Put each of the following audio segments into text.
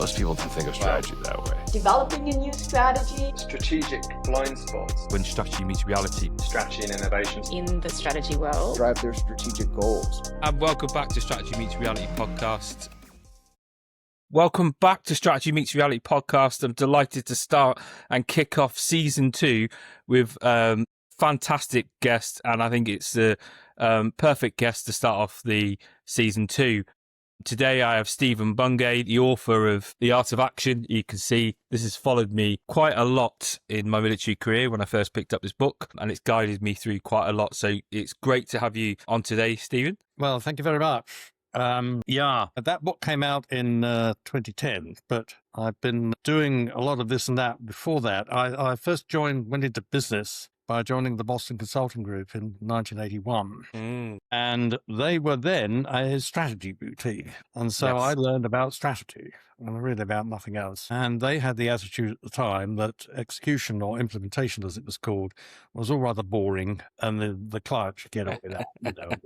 Most people don't think of strategy that way. Developing a new strategy. Strategic blind spots. When strategy meets reality. Strategy and innovations. In the strategy world. Drive their strategic goals. And welcome back to Strategy Meets Reality podcast. Welcome back to Strategy Meets Reality podcast. I'm delighted to start and kick off season 2 with fantastic guest, and I think it's the perfect guest to start off the season 2. Today I have Stephen Bungay, the author of The Art of Action. You can see this has followed me quite a lot in my military career when I first picked up this book, and it's guided me through quite a lot. So it's great to have you on today, Stephen. Well, thank you very much. That book came out in 2010, but I've been doing a lot of this and that before that. I first went into business by joining the Boston Consulting Group in 1981. And they were then a strategy boutique. And so I learned about strategy and really about nothing else. And they had the attitude at the time that execution or implementation, as it was called, was all rather boring and the client should get on with that.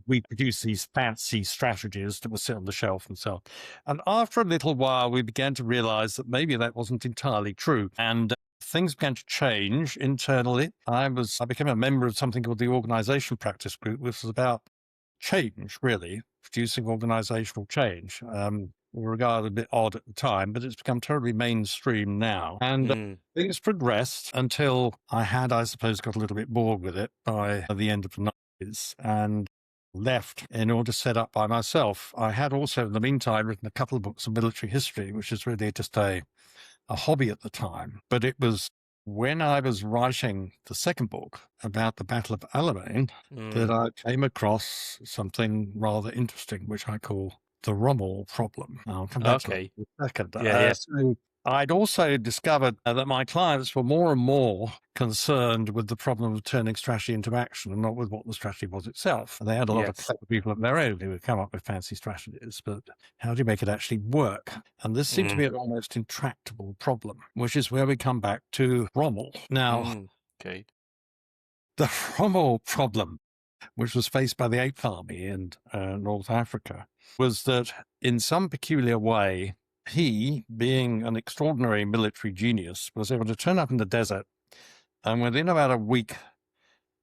We produce these fancy strategies that will sit on the shelf and so on. And after a little while, we began to realize that maybe that wasn't entirely true. And things began to change internally. I became a member of something called the Organization Practice Group, which was about change, really, producing organizational change. Regarded a bit odd at the time, but it's become terribly mainstream now. And things progressed until I suppose, got a little bit bored with it by the end of the 90s and left in order to set up by myself. I had also, in the meantime, written a couple of books of military history, which is really just a hobby at the time. But it was when I was writing the second book about the Battle of Alamein that I came across something rather interesting, which I call the Rommel problem. I'll come back to it in a second. So I'd also discovered that my clients were more and more concerned with the problem of turning strategy into action and not with what the strategy was itself. And they had a lot of clever people of their own who would come up with fancy strategies, but how do you make it actually work? And this seemed to be an almost intractable problem, which is where we come back to Rommel. Now, the Rommel problem, which was faced by the Eighth Army in North Africa, was that in some peculiar way, he, being an extraordinary military genius, was able to turn up in the desert and within about a week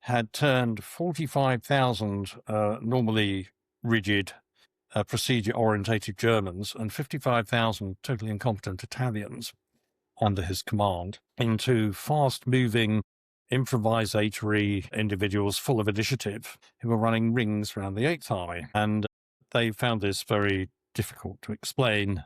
had turned 45,000 normally rigid, procedure-orientated Germans and 55,000 totally incompetent Italians under his command into fast-moving, improvisatory individuals full of initiative who were running rings around the Eighth Army. And they found this very difficult to explain.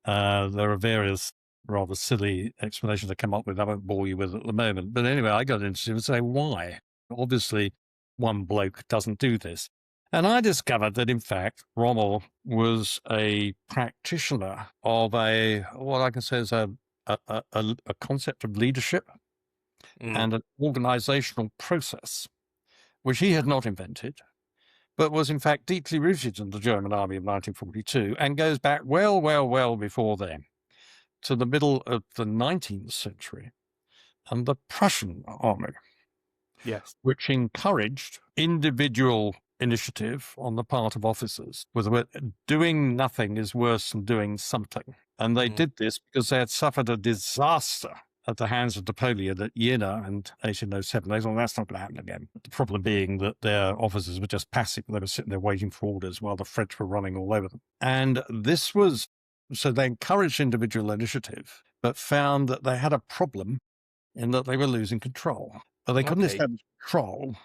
There are various rather silly explanations I come up with. I won't bore you with at the moment. But anyway, I got interested and say, why? Obviously, one bloke doesn't do this. And I discovered that, in fact, Rommel was a practitioner of what I can say is a concept of leadership and an organizational process, which he had not invented, but was in fact deeply rooted in the German army of 1942 and goes back well before then to the middle of the 19th century and the Prussian army, which encouraged individual initiative on the part of officers. Doing nothing is worse than doing something. And they did this because they had suffered a disaster at the hands of Napoleon at Jena in 1807. They thought, that's not going to happen again. The problem being that their officers were just passive. They were sitting there waiting for orders while the French were running all over them. And so they encouraged individual initiative, but found that they had a problem in that they were losing control. But they couldn't establish control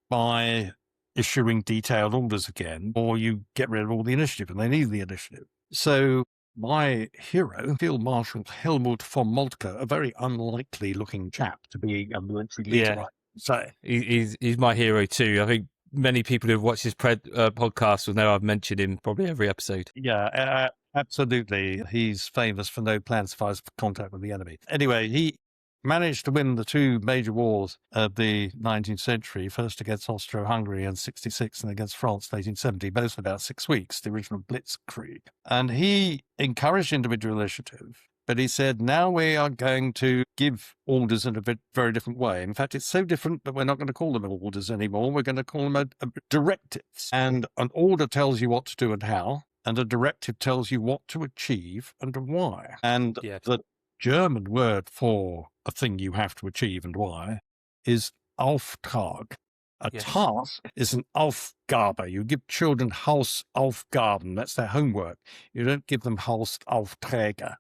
by issuing detailed orders again, or you get rid of all the initiative, and they need the initiative. So my hero, Field Marshal Helmut von Moltke, a very unlikely looking chap to be a military leader. So he's my hero too. I think many people who've watched his podcast will know I've mentioned him probably every episode. Yeah, absolutely. He's famous for no plans for contact with the enemy. Anyway, he managed to win the two major wars of the 19th century, first against Austro-Hungary in 1966 and against France in 1870, both in about 6 weeks, the original Blitzkrieg. And he encouraged individual initiative, but he said, now we are going to give orders in a very different way. In fact, it's so different that we're not going to call them orders anymore. We're going to call them directives. And an order tells you what to do and how. and a directive tells you what to achieve and why. And Yes. the German word for a thing you have to achieve and why is Auftrag. A Yes. task is an Aufgabe. You give children Hausaufgaben. That's their homework. You don't give them Hausaufträge.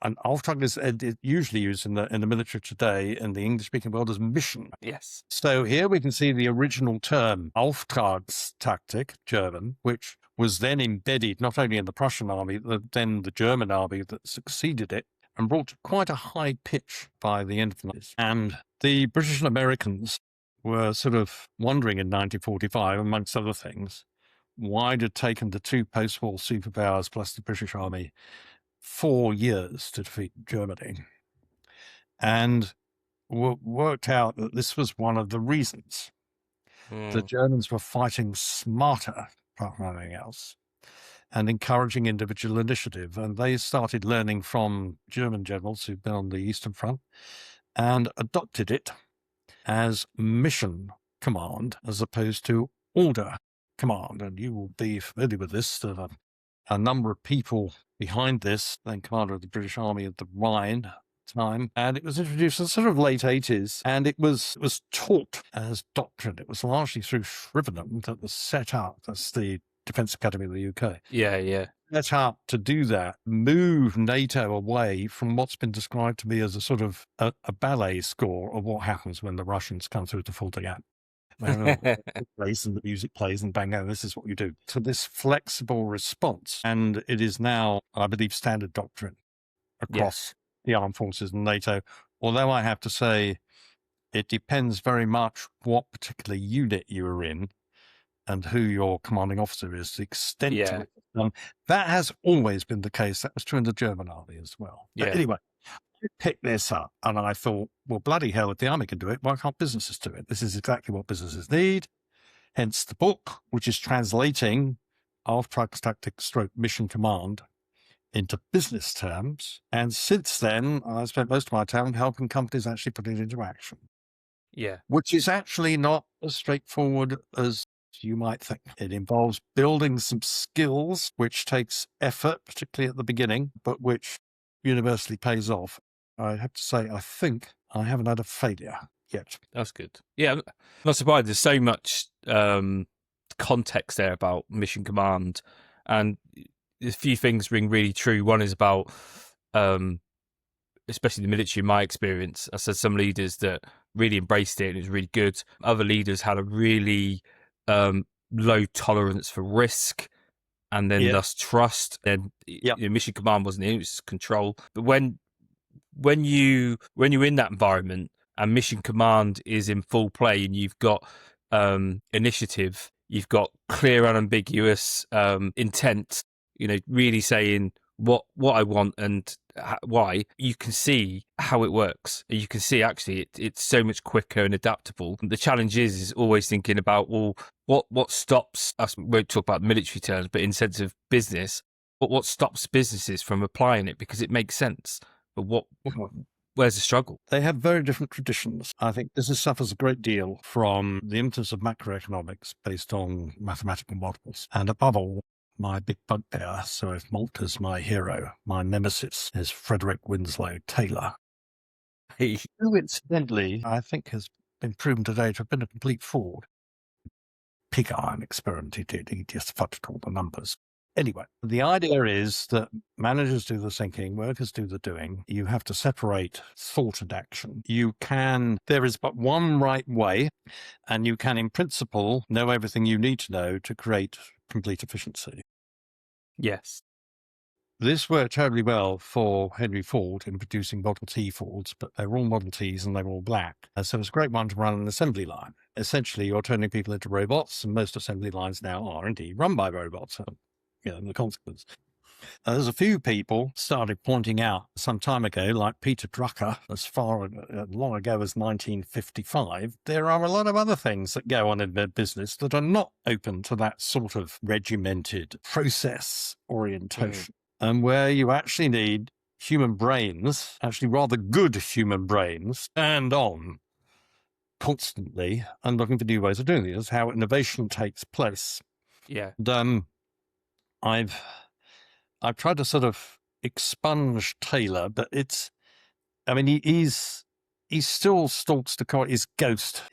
An Auftrag is usually used in the military today in the English-speaking world as mission. Yes. So here we can see the original term Auftragstaktik, German, which was then embedded not only in the Prussian army, but then the German army that succeeded it, and brought to quite a high pitch by the end of the 90s. And the British and Americans were sort of wondering in 1945, amongst other things, why it had taken the two post-war superpowers plus the British army 4 years to defeat Germany. And worked out that this was one of the reasons. The Germans were fighting smarter, apart from anything else, and encouraging individual initiative. And they started learning from German generals who'd been on the Eastern Front and adopted it as mission command as opposed to order command. And you will be familiar with this. There are a number of people behind this, then commander of the British Army at the Rhine time, and it was introduced in the sort of late 80s, and it was taught as doctrine. It was largely through Shrivenham that was set up. That's the Defence Academy of the UK. Yeah. Set up to do that, move NATO away from what's been described to me as a sort of a ballet score of what happens when the Russians come through the Fulda Gap. Plays and the music plays and bang, this is what you do. To this flexible response. And it is now, I believe, standard doctrine across the armed forces and NATO. Although I have to say, it depends very much what particular unit you are in and who your commanding officer is, the extent to which that has always been the case. That was true in the German army as well. But anyway, I picked this up and I thought, well, bloody hell, if the army can do it, why can't businesses do it? This is exactly what businesses need. Hence the book, which is translating Auftragstaktik / mission command into business terms. And since then, I spent most of my time helping companies actually put it into action. Yeah. Which is actually not as straightforward as you might think. It involves building some skills, which takes effort, particularly at the beginning, but which universally pays off. I have to say, I think I haven't had a failure yet. That's good. Yeah, I'm not surprised. There's so much context there about mission command, and a few things ring really true. One is about, especially the military, in my experience, I said some leaders that really embraced it and it was really good. Other leaders had a really low tolerance for risk and then thus trust. And mission command wasn't it, it was control. But when you're in that environment and mission command is in full play and you've got initiative, you've got clear, unambiguous intent, really saying what I want and why, you can see how it works. You can see actually it's so much quicker and adaptable. The challenge is always thinking about, well, what stops us, we won't talk about military terms, but in sense of business, what stops businesses from applying it? Because it makes sense. But where's the struggle? They have very different traditions. I think business suffers a great deal from the influence of macroeconomics based on mathematical models. And above all, my big bugbear, so if Malta's my hero, my nemesis is Frederick Winslow Taylor, who incidentally I think has been proven today to have been a complete fraud. Pig iron experiment he did, he just fudged all the numbers. Anyway, the idea is that managers do the thinking, workers do the doing. You have to separate thought and action. There is but one right way, and you can, in principle, know everything you need to know to create complete efficiency. Yes. This worked terribly well for Henry Ford in producing Model T Fords, but they were all Model Ts and they were all black. So it's a great one to run an assembly line. Essentially, you're turning people into robots, and most assembly lines now are indeed run by robots. The consequence. There's a few people started pointing out some time ago, like Peter Drucker, as long ago as 1955, there are a lot of other things that go on in their business that are not open to that sort of regimented process orientation, and where you actually need human brains, actually rather good human brains, stand on constantly and looking for new ways of doing it. That's how innovation takes place. Yeah. And, I've tried to sort of expunge Taylor, but he still stalks the corridor. His ghost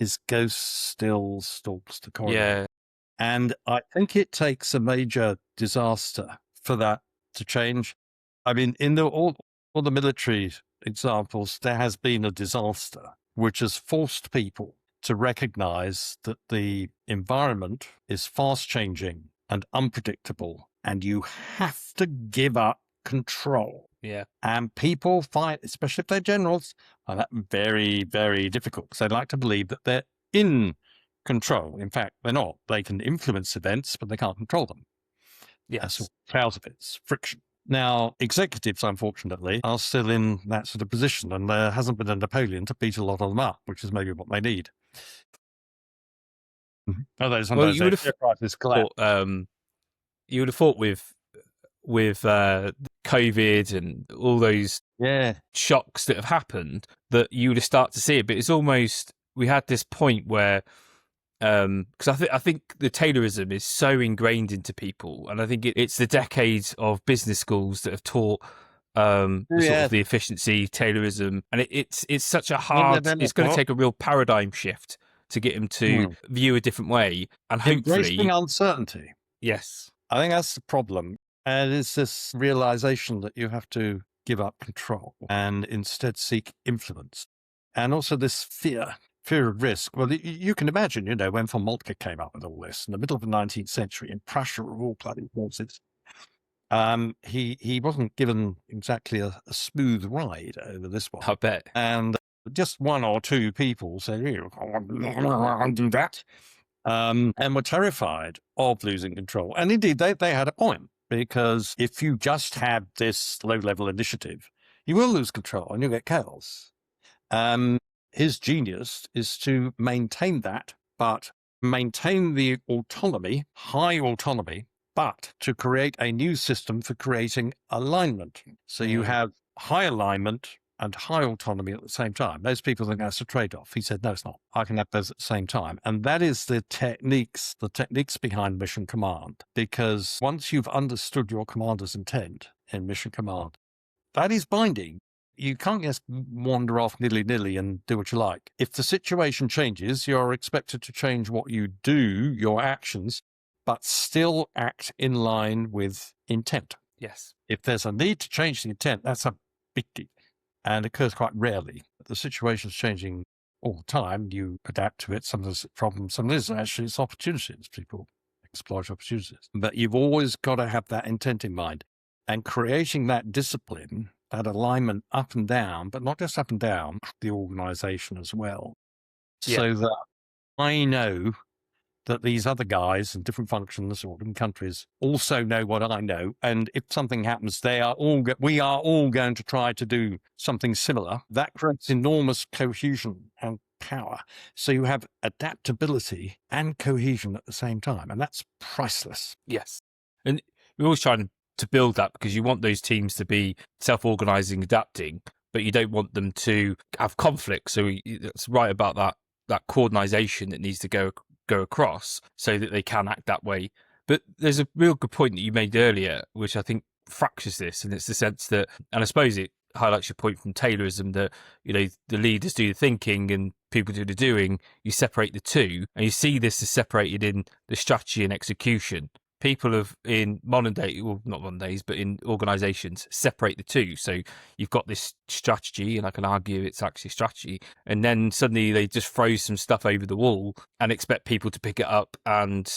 still stalks the corridor. Yeah. And I think it takes a major disaster for that to change. I mean, in all the military examples, there has been a disaster which has forced people to recognize that the environment is fast changing and unpredictable, and you have to give up control. Yeah. And people find, especially if they're generals, find that very, very difficult because they like to believe that they're in control. In fact, they're not. They can influence events, but they can't control them. Yes. That's clouds of it's friction. Now, executives, unfortunately, are still in that sort of position, and there hasn't been a Napoleon to beat a lot of them up, which is maybe what they need. Although sometimes you would have prices collapse. You would have thought with COVID and all those shocks that have happened that you would have started to see it. But it's almost, we had this point where, because I think the Taylorism is so ingrained into people, and I think it's the decades of business schools that have taught sort of the efficiency Taylorism, and it's such a hard. It's going to take a real paradigm shift to get him to view a different way, and hopefully embracing uncertainty. Yes, I think that's the problem, and it's this realization that you have to give up control and instead seek influence, and also this fear of risk. Well, you can imagine, when von Moltke came up with all this in the middle of the 19th century in Prussia of all bloody places, he wasn't given exactly a smooth ride over this one. I bet. And just one or two people said, I'll do that, and were terrified of losing control. And indeed, they had a point, because if you just have this low-level initiative, you will lose control and you'll get chaos. His genius is to maintain that, but maintain the autonomy, high autonomy, but to create a new system for creating alignment. So you have high alignment and high autonomy at the same time. Most people think that's a trade-off. He said, no, it's not. I can have those at the same time. And that is the techniques behind mission command. Because once you've understood your commander's intent in mission command, that is binding. You can't just wander off nilly-nilly and do what you like. If the situation changes, you're expected to change what you do, your actions, but still act in line with intent. Yes. If there's a need to change the intent, that's a big deal, and occurs quite rarely. The situation's changing all the time. You adapt to it. Some of it's problems, some of it's actually it's opportunities. People exploit opportunities. But you've always got to have that intent in mind. And creating that discipline, that alignment up and down, but not just up and down, the organization as well. Yeah. So that I know that these other guys in different functions or in countries also know what I know. And if something happens, we are all going to try to do something similar. That creates enormous cohesion and power. So you have adaptability and cohesion at the same time. And that's priceless. Yes. And we're always trying to build that, because you want those teams to be self-organizing, adapting, but you don't want them to have conflict. So it's right about that coordination that needs to go across so that they can act that way. But there's a real good point that you made earlier, which I think fractures this, and it's the sense that, and I suppose it highlights your point from Taylorism, that the leaders do the thinking and people do the doing. You separate the two, and you see this as separated in the strategy and execution. People have, in modern day, well, not modern days, but in organizations, separate the two. So you've got this strategy, and I can argue it's actually strategy, and then suddenly they just throw some stuff over the wall and expect people to pick it up and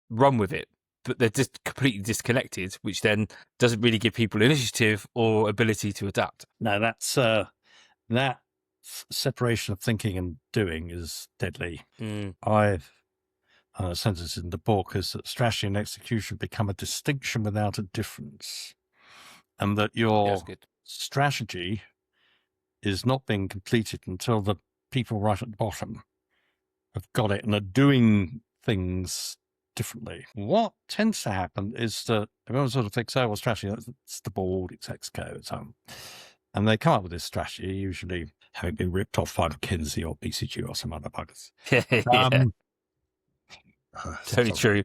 run with it. But they're just completely disconnected, which then doesn't really give people initiative or ability to adapt. No, that's that separation of thinking and doing is deadly. I've sentence in the book is that strategy and execution become a distinction without a difference, and that your strategy is not being completed until the people right at the bottom have got it and are doing things differently. What tends to happen is that everyone sort of thinks, oh, well, strategy, it's the board, it's Exco, it's and they come up with this strategy, usually having been ripped off by McKinsey or BCG or some other buggers. Totally true.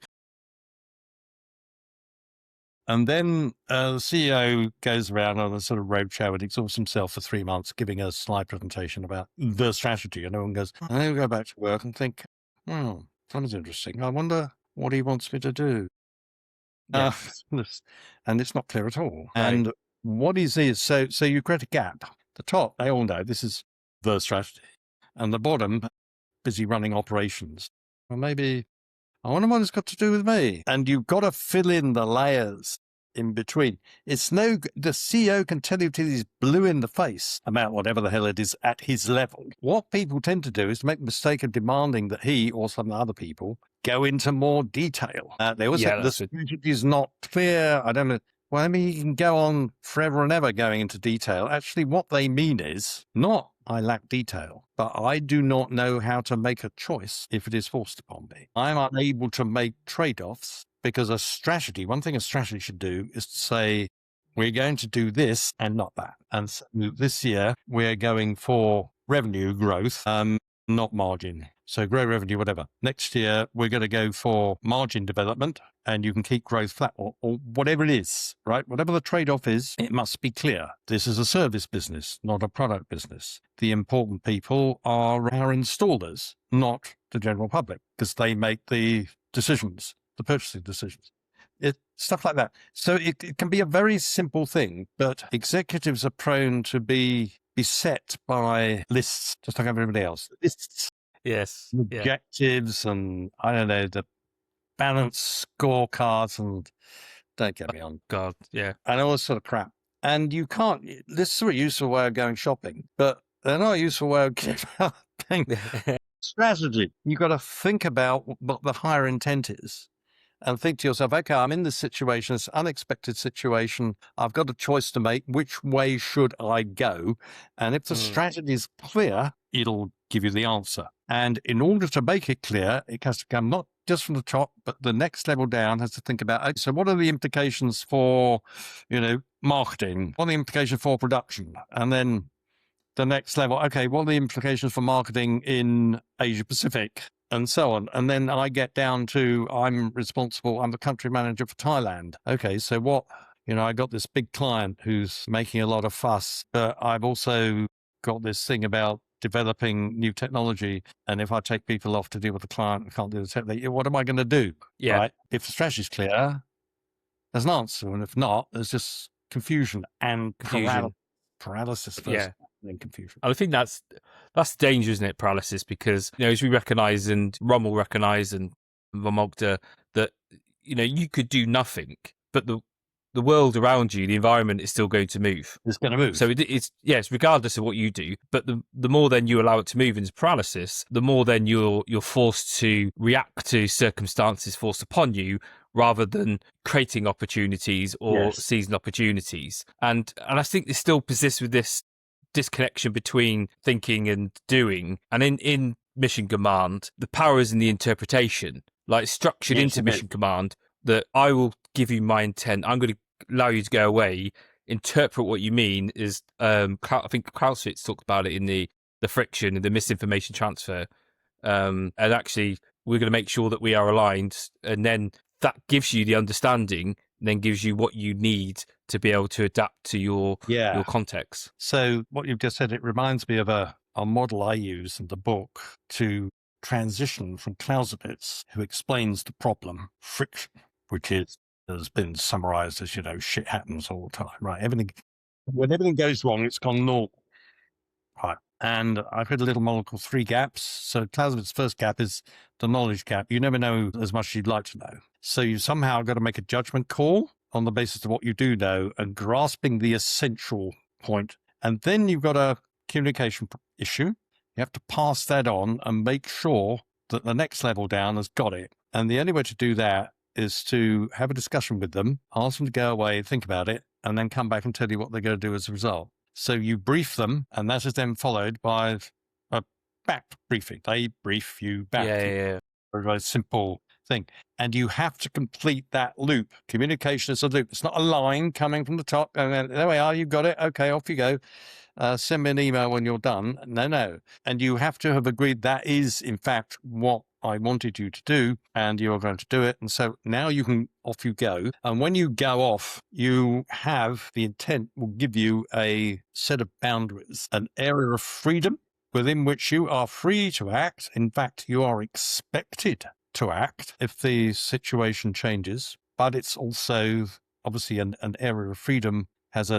And then the CEO goes around on a sort of roadshow and exhausts himself for 3 months, giving a slide presentation about the strategy. And everyone goes, and then we go back to work and think, sounds interesting. I wonder what he wants me to do. Yeah. And it's not clear at all. Right. And what is so you create a gap. The top, they all know this is the strategy. And the bottom, busy running operations. Well, maybe I wonder what it's got to do with me. And you've got to fill in the layers in between. The CEO can tell you till he's blue in the face about whatever the hell it is at his level. What people tend to do is to make the mistake of demanding that he or some other people go into more detail. They always say the strategy is not clear. I don't know. Well, I mean, you can go on forever and ever going into detail. Actually, what they mean is not I lack detail, but I do not know how to make a choice if it is forced upon me. I'm unable to make trade-offs because one thing a strategy should do is to say, we're going to do this and not that. And so this year, we're going for revenue growth, not margin. So grow revenue, whatever. Next year, we're going to go for margin development, and you can keep growth flat or whatever it is, right? Whatever the trade-off is, it must be clear. This is a service business, not a product business. The important people are our installers, not the general public, because they make the decisions, the purchasing decisions. Stuff like that. So it can be a very simple thing, but executives are prone to be beset by lists, just like everybody else. Lists. Yes. Objectives and, I don't know, the balance scorecards and don't get me on. God, yeah. And all this sort of crap. And you can't, this is a useful way of going shopping, but they're not a useful way of getting strategy. You've got to think about what the higher intent is and think to yourself, okay, I'm in this situation, this unexpected situation. I've got a choice to make. Which way should I go? And if the strategy is clear, it'll give you the answer. And in order to make it clear, it has to come not just from the top, but the next level down has to think about, okay, so what are the implications for, marketing? What are the implications for production? And then the next level, okay, what are the implications for marketing in Asia Pacific? And so on. And then I get down to, I'm the country manager for Thailand. Okay, so what, I got this big client who's making a lot of fuss, but I've also got this thing about developing new technology. And if I take people off to deal with the client, I can't do the technology. What am I going to do? Yeah. Right? If the strategy is clear, there's an answer. And if not, there's just confusion and paralysis first. Yeah. And confusion. I think that's the danger, isn't it? Paralysis, because as we recognise and Rommel recognised and Von Mogda that you could do nothing, but the world around you, the environment is still going to move. It's going to move. So it's regardless of what you do. But the more then you allow it to move into paralysis, the more then you're forced to react to circumstances forced upon you, rather than creating opportunities or seizing opportunities. And I think this still persists with this disconnection between thinking and doing. And in mission command, the power is in the interpretation, like structured into mission command, that I will give you my intent. I'm going to allow you to go away, interpret what you mean is, I think Clausewitz talked about it in the friction and the misinformation transfer. And actually, we're going to make sure that we are aligned. And then that gives you the understanding, and then gives you what you need to be able to adapt to your context. So what you've just said, it reminds me of a model I use in the book to transition from Clausewitz, who explains the problem, friction, which has been summarized as, shit happens all the time, right? When everything goes wrong, it's gone normal, right? And I've had a little model called 3 gaps. So Clausewitz's first gap is the knowledge gap. You never know as much as you'd like to know. So you somehow got to make a judgment call on the basis of what you do know and grasping the essential point. And then you've got a communication issue. You have to pass that on and make sure that the next level down has got it. And the only way to do that is to have a discussion with them, ask them to go away, think about it, and then come back and tell you what they're going to do as a result. So you brief them, and that is then followed by a back briefing. They brief you back. Yeah. A very simple thing. And you have to complete that loop. Communication is a loop. It's not a line coming from the top. And then, there we are, you've got it. Okay, off you go. send me an email when you're done. No. And you have to have agreed that is, in fact, what I wanted you to do, and you're going to do it. And so now off you go. And when you go off, you have the intent will give you a set of boundaries, an area of freedom within which you are free to act. In fact, you are expected to act if the situation changes, but it's also obviously an area of freedom has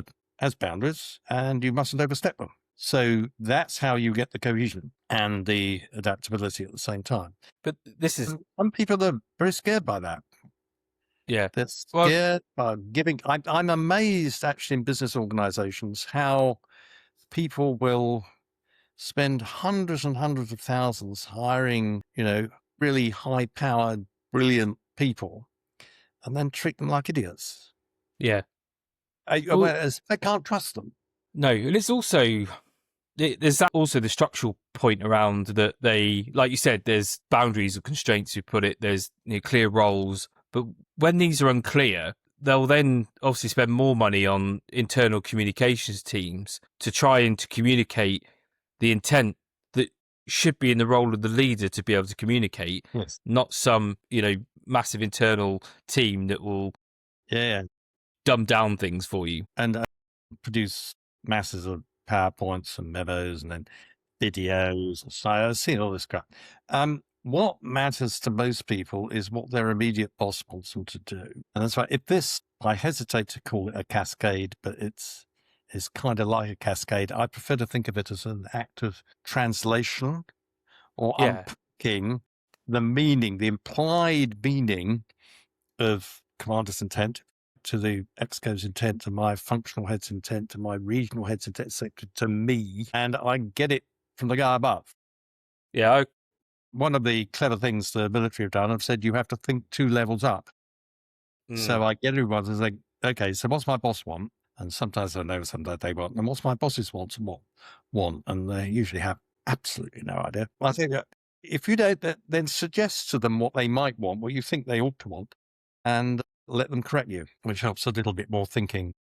boundaries, and you mustn't overstep them. So that's how you get the cohesion and the adaptability at the same time. But this is Some people are very scared by that. yeah. They're scared by giving. I'm amazed actually in business organizations how people will spend hundreds and hundreds of thousands hiring, really high powered, brilliant people, and then treat them like idiots. Yeah. Whereas they can't trust them. No, and it's also there's that also the structural point around that they, like you said, there's boundaries or constraints. You put it. There's clear roles, but when these are unclear, they'll then obviously spend more money on internal communications teams to try and to communicate the intent that should be in the role of the leader to be able to communicate, Yes. not some massive internal team that will dumb down things for you and produce masses of PowerPoints and memos and then videos. So I've seen all this crap. What matters to most people is what their immediate boss wants them to do. And that's why I hesitate to call it a cascade, but it's kind of like a cascade. I prefer to think of it as an act of translation or unpacking the meaning, the implied meaning of commander's intent to the exco's intent, to my functional head's intent, to my regional head's intent, to me, and I get it from the guy above. Yeah. One of the clever things the military have done, I've said you have to think 2 levels up. So I get everyone to think, okay, so what's my boss want? And sometimes I know sometimes they want, and what's my boss's wants and what want? And they usually have absolutely no idea. I think that if you don't, then suggest to them what they might want, what you think they ought to want, and let them correct you, which helps a little bit more thinking.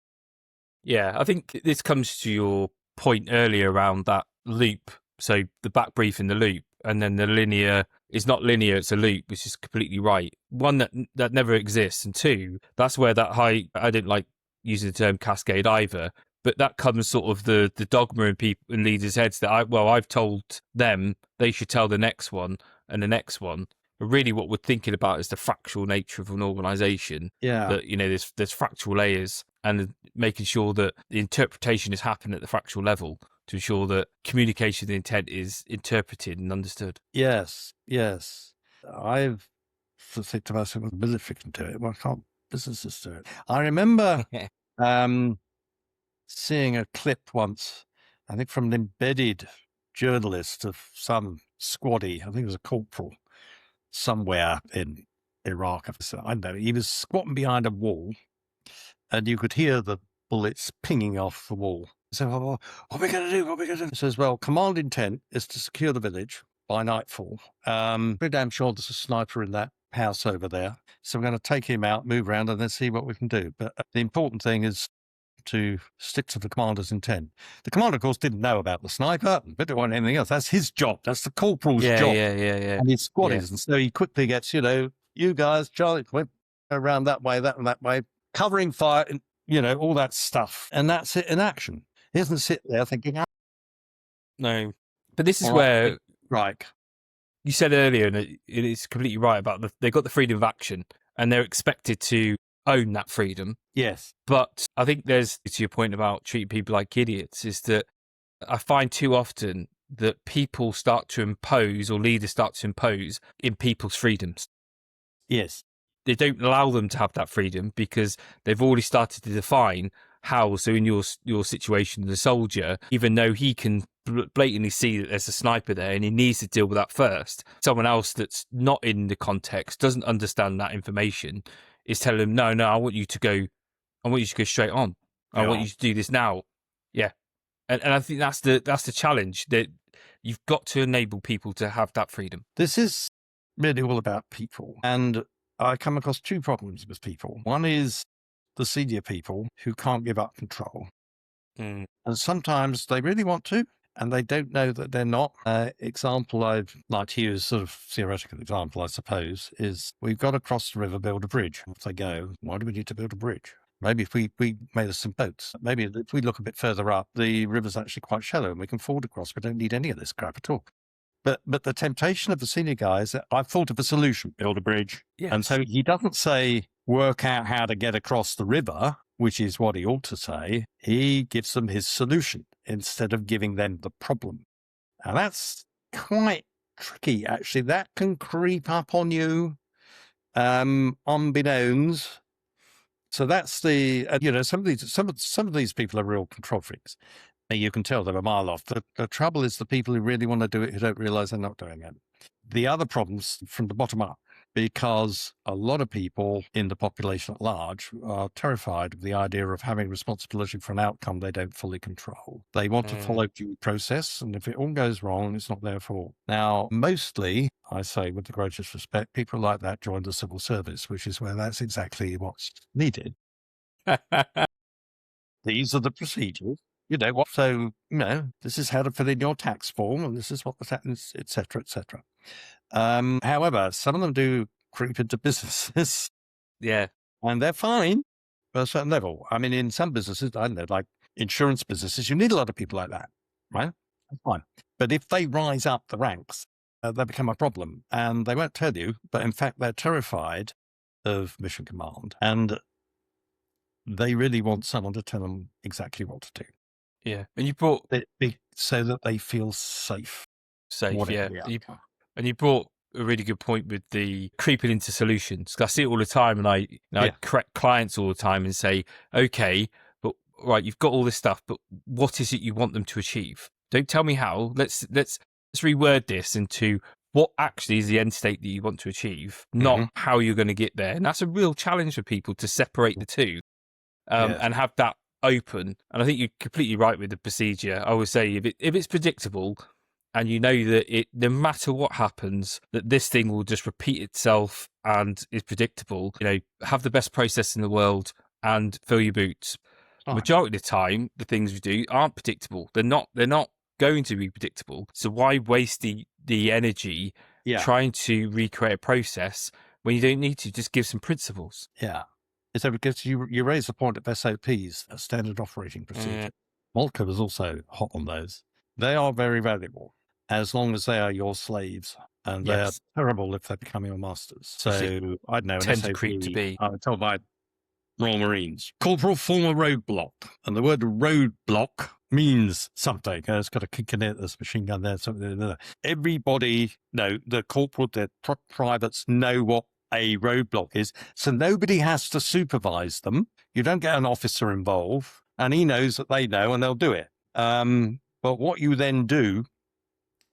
Yeah, I think this comes to your point earlier around that loop. So the backbrief in the loop, and then the linear is not linear, it's a loop, which is completely right. One, that never exists. And 2, that's where I didn't like using the term cascade either, but that comes sort of the dogma in people and leaders' heads that I've told them they should tell the next one and the next one. But really what we're thinking about is the fractal nature of an organization. Yeah. That, there's fractal layers, and making sure that the interpretation is happening at the fractal level to ensure that communication and intent is interpreted and understood. Yes. I've said to myself, well, the military can do it. Why can't businesses do it? I remember seeing a clip once, I think from an embedded journalist of some squaddy, I think it was a corporal, somewhere in Iraq. I don't know. He was squatting behind a wall, and you could hear the bullets pinging off the wall. So, what are we going to do? He says, well, command intent is to secure the village by nightfall. Pretty damn sure there's a sniper in that house over there. So we're going to take him out, move around, and then see what we can do. But the important thing is to stick to the commander's intent. The commander, of course, didn't know about the sniper, but didn't want anything else. That's his job. That's the corporal's job. Yeah. And his squaddies. And so he quickly gets, you guys, Charlie, went around that way, that way, covering fire, and, all that stuff. And that's it in action. He doesn't sit there thinking, no. But this is where, right, you said earlier, and it is completely right about they got the freedom of action, and they're expected to own that freedom. Yes. But I think there's, to your point about treating people like idiots, is that I find too often that people start to impose, or leaders start to impose, in people's freedoms. Yes. They don't allow them to have that freedom because they've already started to define how. So in your situation, the soldier, even though he can blatantly see that there's a sniper there and he needs to deal with that first, someone else that's not in the context, doesn't understand that information, is telling him, no, I want you to go straight on. I want you to do this now. Yeah. And I think that's the challenge, that you've got to enable people to have that freedom. This is really all about people. And I come across 2 problems with people. One is the senior people who can't give up control. Mm. And sometimes they really want to, and they don't know that they're not. Example I'd like to use, sort of theoretical example, I suppose, is we've got to cross the river, build a bridge. If they go, why do we need to build a bridge? Maybe if we made us some boats, maybe if we look a bit further up, the river's actually quite shallow and we can ford across. We don't need any of this crap at all. But the temptation of the senior guy is that I've thought of a solution, build a bridge. Yes. And so he doesn't say, work out how to get across the river, which is what he ought to say. He gives them his solution instead of giving them the problem. And that's quite tricky, actually. That can creep up on you, unbeknownst. So that's the, some of these people are real control freaks. You can tell they're a mile off. The trouble is the people who really want to do it who don't realize they're not doing it. The other problems from the bottom up, because a lot of people in the population at large are terrified of the idea of having responsibility for an outcome they don't fully control. They want to follow due process, and if it all goes wrong, it's not their fault. Now, mostly, I say with the greatest respect, people like that join the civil service, which is where that's exactly what's needed. These are the procedures. So, this is how to fill in your tax form, and this is what the tax, et cetera, et cetera. However, some of them do creep into businesses. Yeah. And they're fine at a certain level. I mean, in some businesses, I don't know, like insurance businesses, you need a lot of people like that, right? That's fine. But if they rise up the ranks, they become a problem. And they won't tell you, but in fact, they're terrified of mission command. And they really want someone to tell them exactly what to do. Yeah. And you brought... So that they feel safe. Yeah. And you brought a really good point with the creeping into solutions. 'Cause I see it all the time, and I correct clients all the time and say, okay, but right, you've got all this stuff, but what is it you want them to achieve? Don't tell me how. Let's reword this into what actually is the end state that you want to achieve, not how you're going to get there. And that's a real challenge for people to separate the two, and have that open. And I think you're completely right with the procedure. I would say if it's predictable, and you know that no matter what happens, that this thing will just repeat itself and is predictable, have the best process in the world and fill your boots. Right. Majority of the time, the things we do aren't predictable. They're not going to be predictable. So why waste the energy trying to recreate a process when you don't need to? Just give some principles. Yeah. So because you raise the point of SOPs, a standard operating procedure. Moltke was also hot on those. They are very valuable as long as they are your slaves, and they're terrible if they become your masters. So I don't know. Tend to creep to be. I told my Royal Marines, Corporal, form a roadblock, and the word roadblock means something. It's got a kick in it. There's a machine gun there. Something. Everybody, the corporal, the privates know what a roadblock is, so nobody has to supervise them. You don't get an officer involved, and he knows that they know, and they'll do it. But what you then do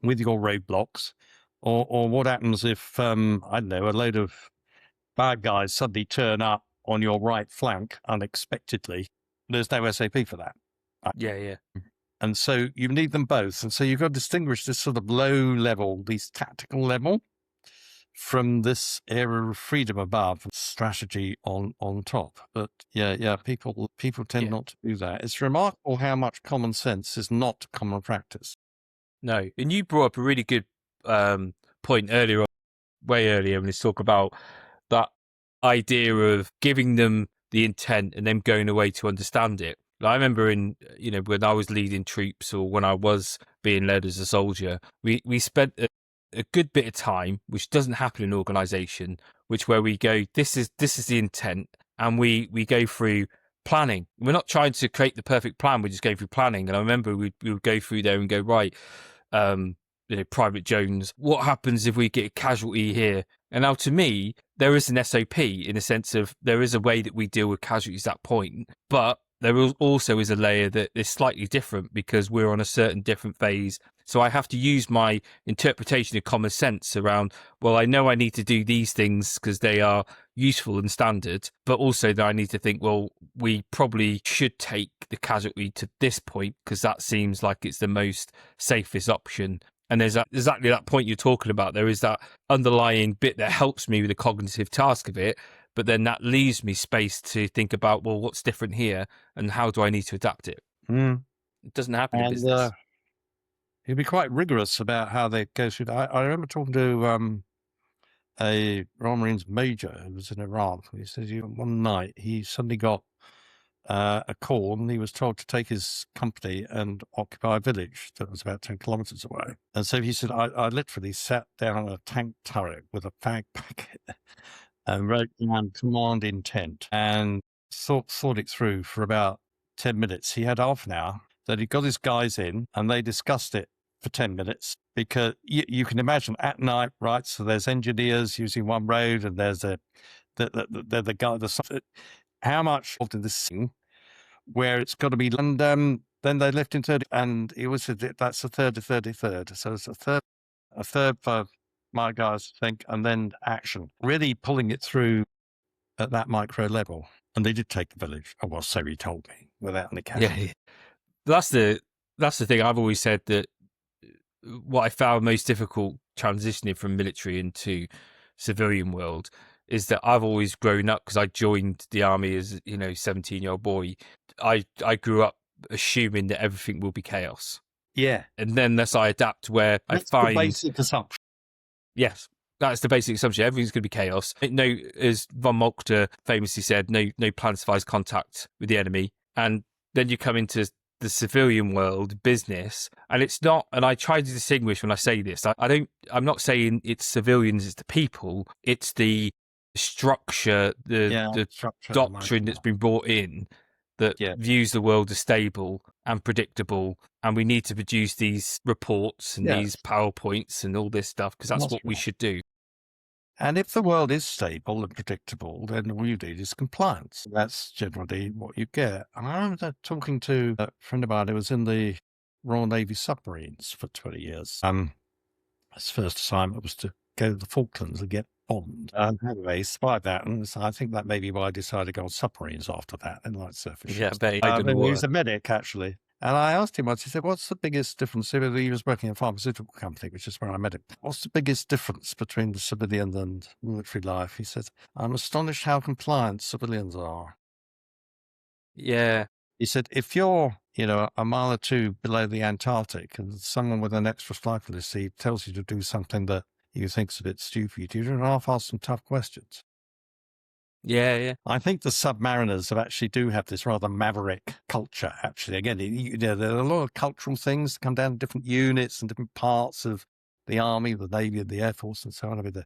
with your roadblocks, or what happens if, I don't know, a load of bad guys suddenly turn up on your right flank unexpectedly, there's no SAP for that. Yeah. And so you need them both. And so you've got to distinguish this sort of low level, this tactical level, from this era of freedom above, strategy on top. But people tend not to do that. It's remarkable how much common sense is not common practice. No, and you brought up a really good point earlier, way earlier, when you talk about that idea of giving them the intent and them going away to understand it. I remember when I was leading troops, or when I was being led as a soldier, we spent a good bit of time, which doesn't happen in organisation, where we go, this is the intent, and we go through planning. We're not trying to create the perfect plan, we just go through planning. And I remember we would go through there and go, right, Private Jones, what happens if we get a casualty here? And now, to me, there is an SOP in the sense of there is a way that we deal with casualties at that point, but there also is a layer that is slightly different because we're on a certain different phase. So I have to use my interpretation of common sense around, well, I know I need to do these things because they are useful and standard, but also that I need to think, well, we probably should take the casualty to this point because that seems like it's the most safest option. And there's exactly that point you're talking about. There is that underlying bit that helps me with the cognitive task of it, but then that leaves me space to think about, well, what's different here and how do I need to adapt it? Mm. It doesn't happen in And business. he'd be quite rigorous about how they go through that. I remember talking to a Royal Marines major who was in Iraq. He says one night he suddenly got a call and he was told to take his company and occupy a village that was about 10 kilometers away. And so he said, I literally sat down on a tank turret with a fag packet and wrote down command intent and thought it through for about 10 minutes. He had half an hour that he got his guys in and they discussed it for 10 minutes because you can imagine at night, right? So there's engineers using one road and there's the guy, how much of this thing where it's got to be, and then they left in 30, and he always said that's a third. So it's a third for my guys, I think, and then action, really pulling it through at that micro level. And they did take the village. Oh, well, so he told me without any casualties. Yeah. That's the thing. I've always said that what I found most difficult transitioning from military into civilian world is that I've always grown up because I joined the army as 17-year-old boy. I grew up assuming that everything will be chaos. Yeah, and then as I adapt, where that's I find the basic assumption. Yes, that's the basic assumption. Everything's going to be chaos. No, as von Moltke famously said, no plan survives contact with the enemy. And then you come into the civilian world, business, and it's not. And I try to distinguish when I say this. I'm not saying it's civilians, it's the people. It's the structure, the structure, doctrine that's been brought in that views the world as stable and predictable, and we need to produce these reports and these PowerPoints and all this stuff because that's what we should do. And if the world is stable and predictable, then all you need is compliance. That's generally what you get. And I remember talking to a friend of mine who was in the Royal Navy submarines for 20 years. His first assignment was to go to the Falklands and get bombed. Anyway, he survived that. And so I think that may be why I decided to go on submarines after that and like surface ships. Yeah, I bet he was a medic, actually. And I asked him once, he said, what's the biggest difference? He was working in a pharmaceutical company, which is where I met him. What's the biggest difference between the civilian and military life? He said, I'm astonished how compliant civilians are. Yeah. He said, if you're, a mile or two below the Antarctic and someone with an extra flight policy tells you to do something that you think's a bit stupid, you don't half ask some tough questions. Yeah. I think the submariners do have this rather maverick culture, actually. Again, there are a lot of cultural things that come down to different units and different parts of the Army, the Navy, and the Air Force, and so on. I mean,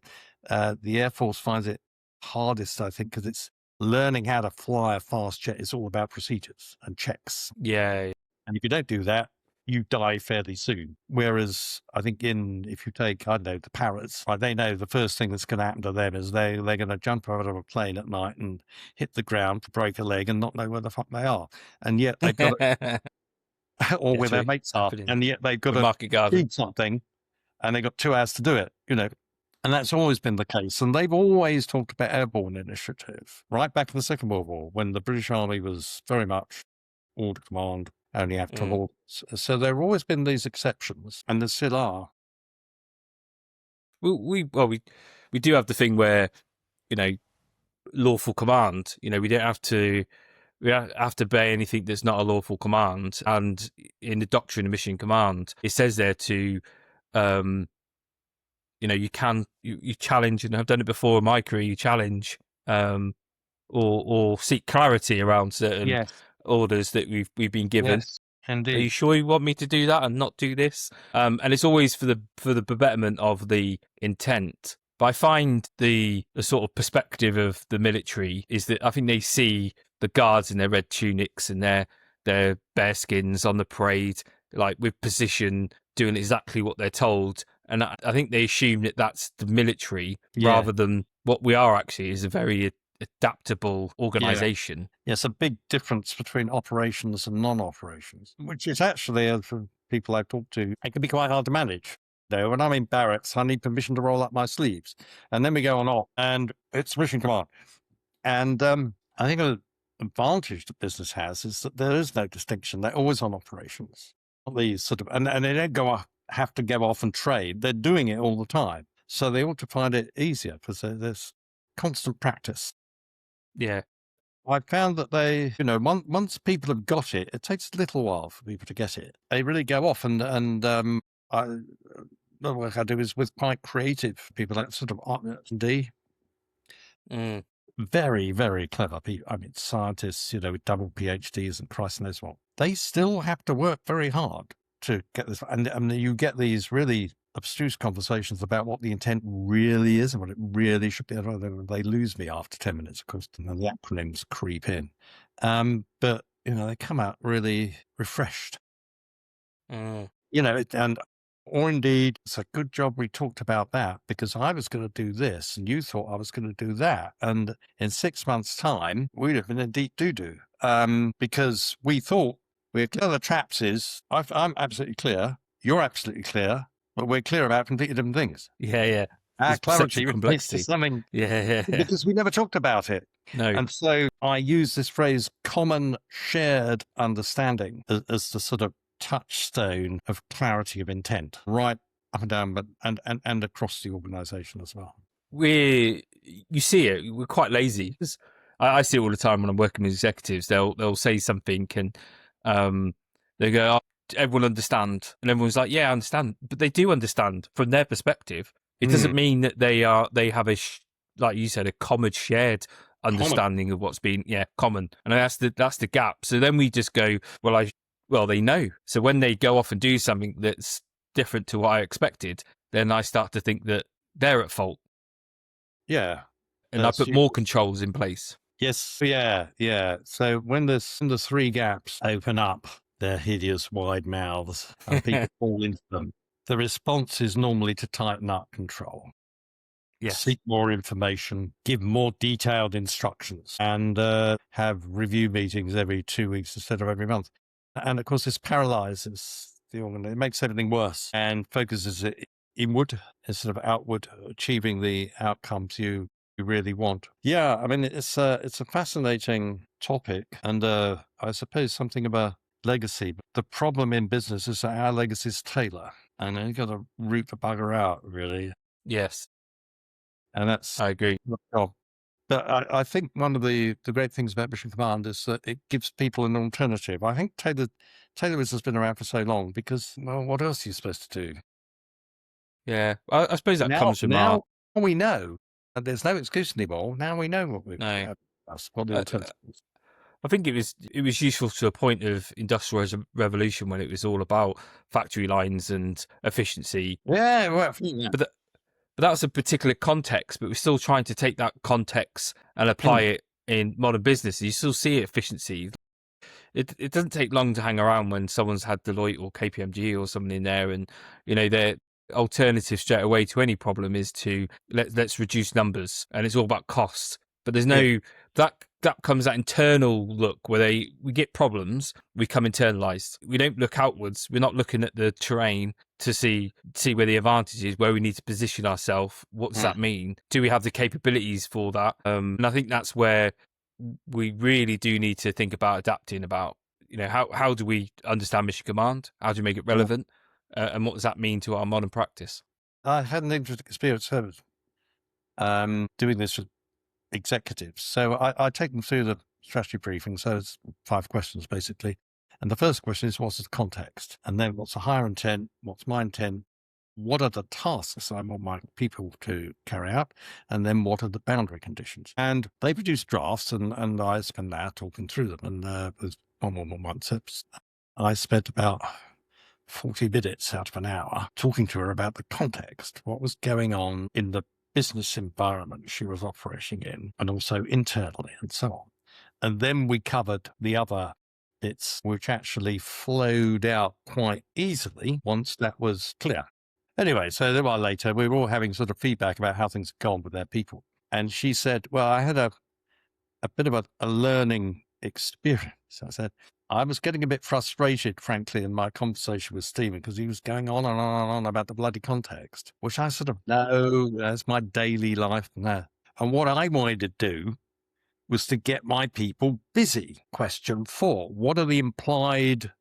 the Air Force finds it hardest, I think, because it's learning how to fly a fast jet. It's all about procedures and checks. Yeah. And if you don't do that, you die fairly soon. Whereas I think if you take, the parrots, they know the first thing that's going to happen to them is they're going to jump out of a plane at night and hit the ground to break a leg and not know where the fuck they are. And yet they've got or where their mates are. And yet they've got to do something and they've got 2 hours to do it, And that's always been the case. And they've always talked about airborne initiative, right back in the Second World War, when the British Army was very much order command, only after all. So there have always been these exceptions, and there still are. We do have the thing where, lawful command. We don't have to. We have to obey anything that's not a lawful command. And in the Doctrine of Mission Command, it says there to, you challenge, and I've done it before in my career. You challenge, or seek clarity around certain orders that we've been given. Yes, indeed. Are you sure you want me to do that and not do this? And it's always for the betterment of the intent. But I find the sort of perspective of the military is that I think they see the guards in their red tunics and their bearskins on the parade, like with position, doing exactly what they're told. And I think they assume that that's the military rather than what we are actually is a very adaptable organization. Yeah, it's a big difference between operations and non-operations, which is actually, for people I've talked to, it can be quite hard to manage. When I'm in barracks, I need permission to roll up my sleeves. And then we go on op, and it's mission command. And I think an advantage that business has is that there is no distinction. They're always on operations. These and they don't have to go off and trade. They're doing it all the time. So they ought to find it easier because there's constant practice. Yeah. I found that they, once people have got it, it takes a little while for people to get it. They really go off the work I do is with quite creative people, like sort of R&D. Very, very clever people. I mean, scientists, with double PhDs and Christ knows what. They still have to work very hard to get this. And you get these really abstruse conversations about what the intent really is and what it really should be. They lose me after 10 minutes, of course, and the acronyms creep in. But, they come out really refreshed. Or indeed, it's a good job we talked about that because I was going to do this and you thought I was going to do that. And in 6 months' time, we'd have been in deep doo-doo because we thought we're clear the traps is, I'm absolutely clear, you're absolutely clear, but we're clear about completely different things. Yeah. Our clarity relates to something Yeah. because we never talked about it. No. And so I use this phrase, common shared understanding, as the sort of touchstone of clarity of intent, right up and down, but and across the organization as well. You see it, we're quite lazy. I see it all the time when I'm working with executives. They'll say something and they go, oh, everyone understand, and everyone's like, yeah, I understand, but they do understand from their perspective. It doesn't mean that they have like you said, a common shared understanding of what's been common, and that's the gap. So then we just go, well, they know. So when they go off and do something that's different to what I expected, then I start to think that they're at fault. Yeah. And I put more controls in place. Yes. Yeah. So when the three gaps open up their hideous wide mouths and people fall into them, the response is normally to tighten up control. Yes. Seek more information, give more detailed instructions, and have review meetings every 2 weeks instead of every month. And of course, this paralyzes the organization. It makes everything worse and focuses it inward instead of outward, achieving the outcomes you really want. Yeah, I mean, it's a fascinating topic, and I suppose something of a legacy. But the problem in business is that our legacy is Taylor, and you've got to root the bugger out, really. Yes. And that's, I agree. But I think one of the great things about Mission Command is that it gives people an alternative. I think Taylorism has been around for so long because, well, what else are you supposed to do? Yeah, I suppose that comes from now we know that there's no excuse anymore. Now we know what what the alternative is. I think it was useful to a point of industrial revolution when it was all about factory lines and efficiency. Yeah, well, yeah. But that's a particular context, but we're still trying to take that context and apply it in modern business. You still see efficiency. It doesn't take long to hang around when someone's had Deloitte or KPMG or someone in there, and their alternative straight away to any problem is to let's reduce numbers, and it's all about cost. But there's no that comes that internal look where we get problems, we come internalized. We don't look outwards. We're not looking at the terrain to see where the advantage is, where we need to position ourselves. What does that mean? Do we have the capabilities for that? And I think that's where we really do need to think about adapting. About how do we understand Mission Command? How do we make it relevant? And what does that mean to our modern practice? I had an interesting experience doing this with executives. So I take them through the strategy briefing. So it's 5 questions basically. And the first question is, what's the context? And then what's the higher intent? What's my intent? What are the tasks I want my people to carry out? And then what are the boundary conditions? And they produce drafts and I spend an hour talking through them. And there's one more month. I spent about 40 minutes out of an hour talking to her about the context, what was going on in the business environment she was operating in, and also internally and so on. And then we covered the other bits, which actually flowed out quite easily once that was clear. Anyway, so a little while later, we were all having sort of feedback about how things had gone with their people. And she said, well, I had a bit of a learning experience. I said, I was getting a bit frustrated, frankly, in my conversation with Stephen, because he was going on and on and on about the bloody context, which I sort of know that's my daily life now. And what I wanted to do was to get my people busy. Question 4, what are the implied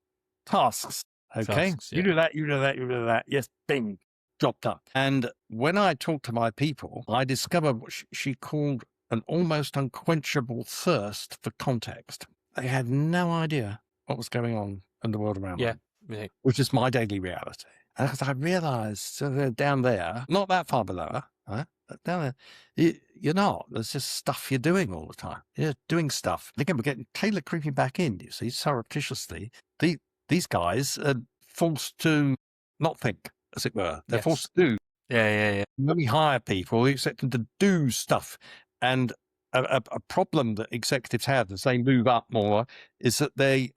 tasks? Okay, you do that, you do that, you do that. Yes, bing, job done. And when I talked to my people, I discovered what she called an almost unquenchable thirst for context. They had no idea what was going on in the world around Yeah. them, Yeah. which is my daily reality. And because I realised down there, not that far below, right? But down there, you're not. There's just stuff you're doing all the time. You're doing stuff. Again, we're getting Taylor creeping back in, you see, surreptitiously. These guys are forced to not think, as it were. They're Yes. forced to do. Yeah. When we hire people, we expect them to do stuff. And a problem that executives have as they move up more is that they're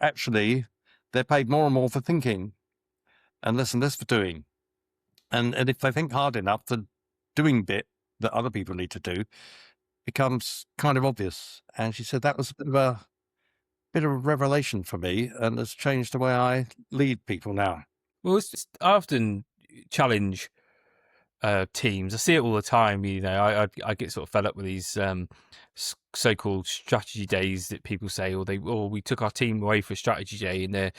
paid more and more for thinking and less for doing. And if they think hard enough, the doing bit that other people need to do becomes kind of obvious. And she said that was a bit of a revelation for me and has changed the way I lead people now. Well, I often challenge teams. I see it all the time. You know, I get sort of fed up with these so-called strategy days that people say, or we took our team away for a strategy day and they're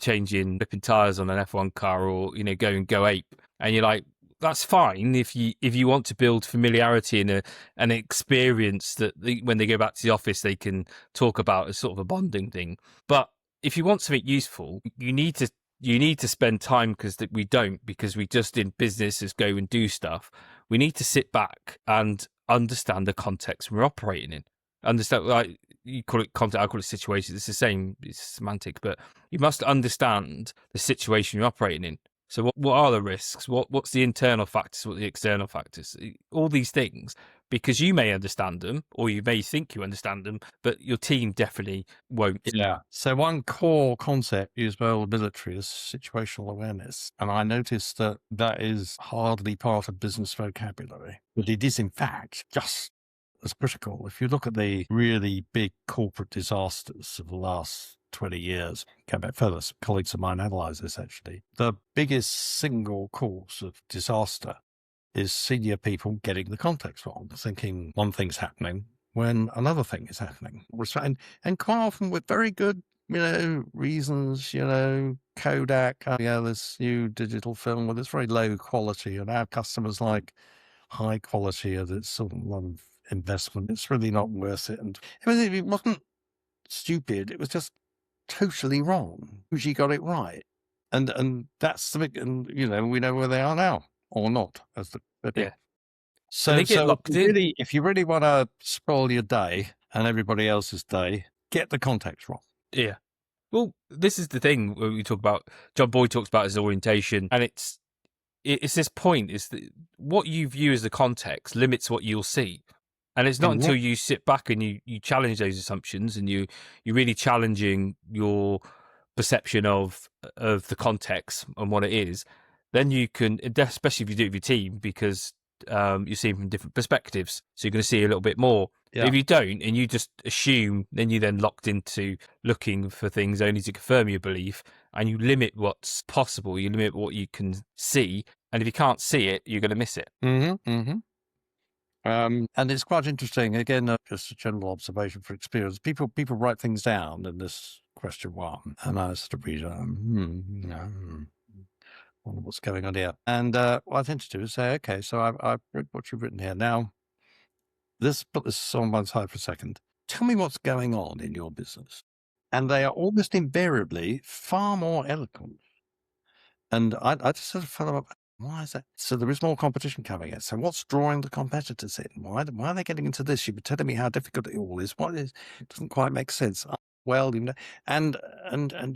changing flipping tires on an F1 car, or go ape. And you're like, that's fine if you want to build familiarity and an experience that when they go back to the office they can talk about as sort of a bonding thing. But if you want something useful, you need to spend time, because we don't, because we just in businesses go and do stuff. We need to sit back and understand the context we're operating in. Understand, like you call it context, I call it situation. It's the same, it's semantic, but you must understand the situation you're operating in. So what are the risks? What's the internal factors? What are the external factors? All these things, because you may understand them, or you may think you understand them, but your team definitely won't. Yeah. So one core concept used by all the military is situational awareness. And I noticed that is hardly part of business vocabulary, but it is in fact just as critical. If you look at the really big corporate disasters of the last 20 years, go back further, some colleagues of mine analyze this actually. The biggest single cause of disaster is senior people getting the context wrong, thinking one thing's happening when another thing is happening. And quite often with very good, reasons, Kodak, this new digital film with it's very low quality, and our customers like high quality of its sort of lot of investment. It's really not worth it. And it wasn't stupid. It was just totally wrong. Usually got it right. And that's the big, and we know where they are now, or not, as the Yeah. So, they get locked in. If you really want to spoil your day and everybody else's day, get the context wrong. Yeah. Well, this is the thing we talk about. John Boyd talks about his orientation, and it's this point is that what you view as the context limits what you'll see. And it's not until you sit back and you challenge those assumptions, and you're really challenging your perception of the context and what it is, then you can, especially if you do it with your team, because you're seeing from different perspectives, so you're going to see a little bit more. Yeah. But if you don't and you just assume, then you're then locked into looking for things only to confirm your belief, and you limit what's possible, you limit what you can see, and if you can't see it, you're going to miss it. And it's quite interesting, again, just a general observation for experience. People write things down in this question one, and I sort of read, wonder what's going on here. And what I tend to do is say, okay, so I've read what you've written here. Now, put this on one side for a second. Tell me what's going on in your business. And they are almost invariably far more eloquent. And I just sort of follow up. Why is that? So there is more competition coming in. So what's drawing the competitors in? Why are they getting into this? You've been telling me how difficult it all is. What is? It doesn't quite make sense. Well, and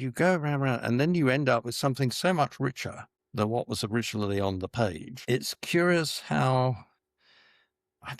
you go around, and then you end up with something so much richer than what was originally on the page. It's curious how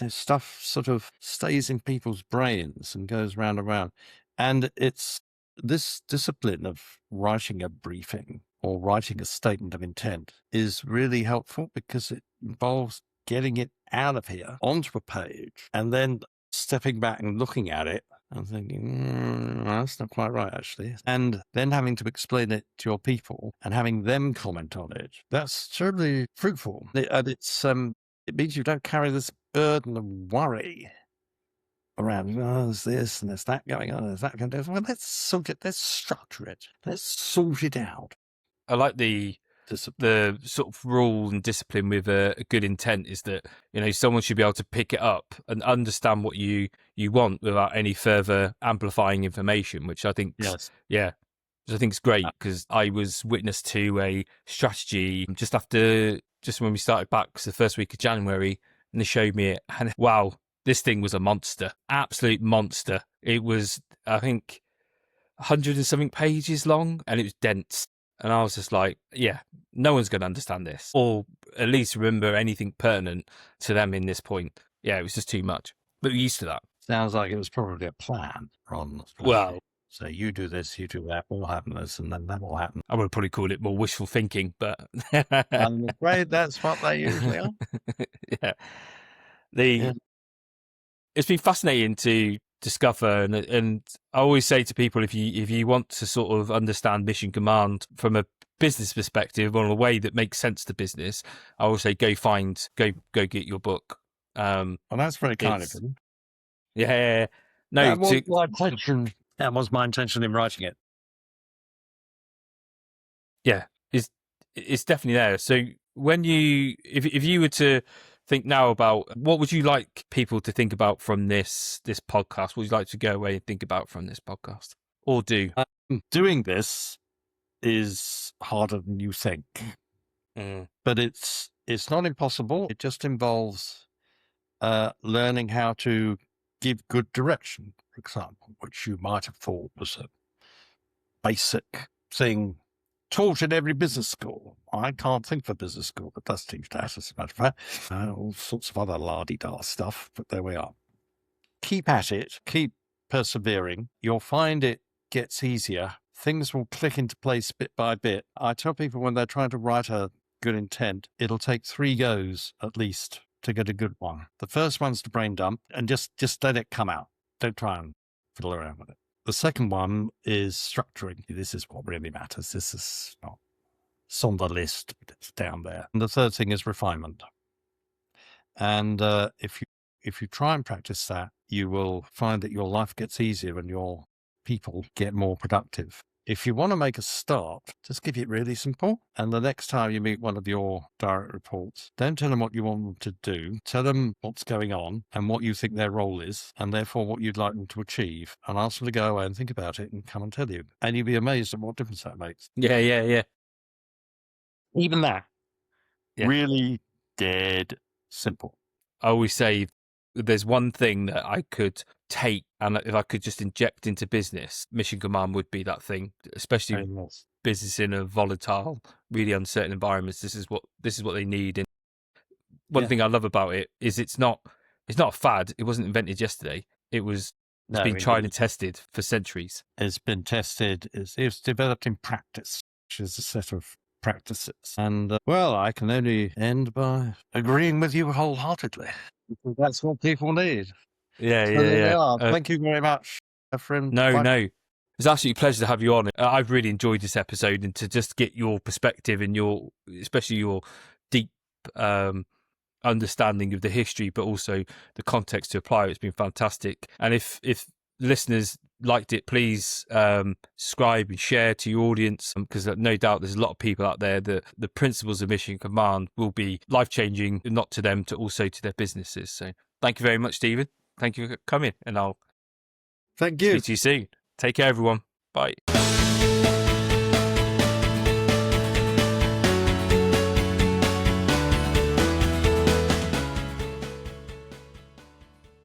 stuff sort of stays in people's brains and goes round and round. And it's this discipline of writing a briefing or writing a statement of intent is really helpful, because it involves getting it out of here onto a page and then stepping back and looking at it and thinking, that's not quite right, actually. And then having to explain it to your people and having them comment on it. That's terribly fruitful. And it means you don't carry this burden of worry around, there's this and there's that going on, there's that going on. Well, let's sort it, let's structure it, let's sort it out. I like the the sort of rule and discipline with a good intent is that, you know, someone should be able to pick it up and understand what you want without any further amplifying information, which I think, which I think is great, because I was witness to a strategy just when we started back, so the first week of January, and they showed me it, and wow, this thing was a monster, absolute monster. It was, I think, 100 and something pages long, and it was dense. And I was just like, yeah, no one's going to understand this, or at least remember anything pertinent to them in this point. Yeah, it was just too much. But we're used to that. Sounds like it was probably a plan on. Well, so you do this, you do that, will happen this, and then that will happen. I would have probably called it more wishful thinking, but I'm afraid that's what they usually are. Yeah. It's been fascinating to discover, and I always say to people, if you want to sort of understand mission command from a business perspective or in a way that makes sense to business, I always say go get your book. Well, that's very kind of you. Yeah, no, that was my intention in writing it. Yeah, it's definitely there. So when if you were to think now about what would you like people to think about from this podcast, what would you like to go away and think about from this podcast, or do? Doing this is harder than you think, but it's not impossible. It just involves learning how to give good direction, for example, which you might have thought was a basic thing taught in every business school. I can't think of a business school that does teach that, as a matter of fact. All sorts of other la-di-da stuff, but there we are. Keep at it. Keep persevering. You'll find it gets easier. Things will click into place bit by bit. I tell people when they're trying to write a good intent, it'll take 3 goes at least to get a good one. The first one's to brain dump and just let it come out. Don't try and fiddle around with it. The second one is structuring. This is what really matters. This is not it's on the list, but it's down there. And the third thing is refinement. And if you try and practice that, you will find that your life gets easier and your people get more productive. If you want to make a start, just keep it really simple. And the next time you meet one of your direct reports, don't tell them what you want them to do. Tell them what's going on and what you think their role is, and therefore what you'd like them to achieve. And ask them to go away and think about it and come and tell you. And you'll be amazed at what difference that makes. Yeah. Even that. Yeah. Really dead simple. I always say there's one thing that I could take, and if I could just inject into business, mission command would be that thing, especially business in a volatile, really uncertain environments. This is what they need. And one thing I love about it is it's not a fad. It wasn't invented yesterday. It's been tried and tested for centuries. It's been tested. It's developed in practice, which is a set of practices. And well, I can only end by agreeing with you wholeheartedly. That's what people need. Yeah. Thank you very much, friend. No. It's absolutely a pleasure to have you on. I've really enjoyed this episode, and to just get your perspective and especially your deep understanding of the history, but also the context to apply. It's been fantastic. And if listeners liked it, please subscribe and share to your audience, because no doubt there's a lot of people out there that the principles of mission command will be life-changing, not to them, to also to their businesses. So thank you very much, Stephen. Thank you for coming, and I'll speak to you soon. Take care, everyone. Bye.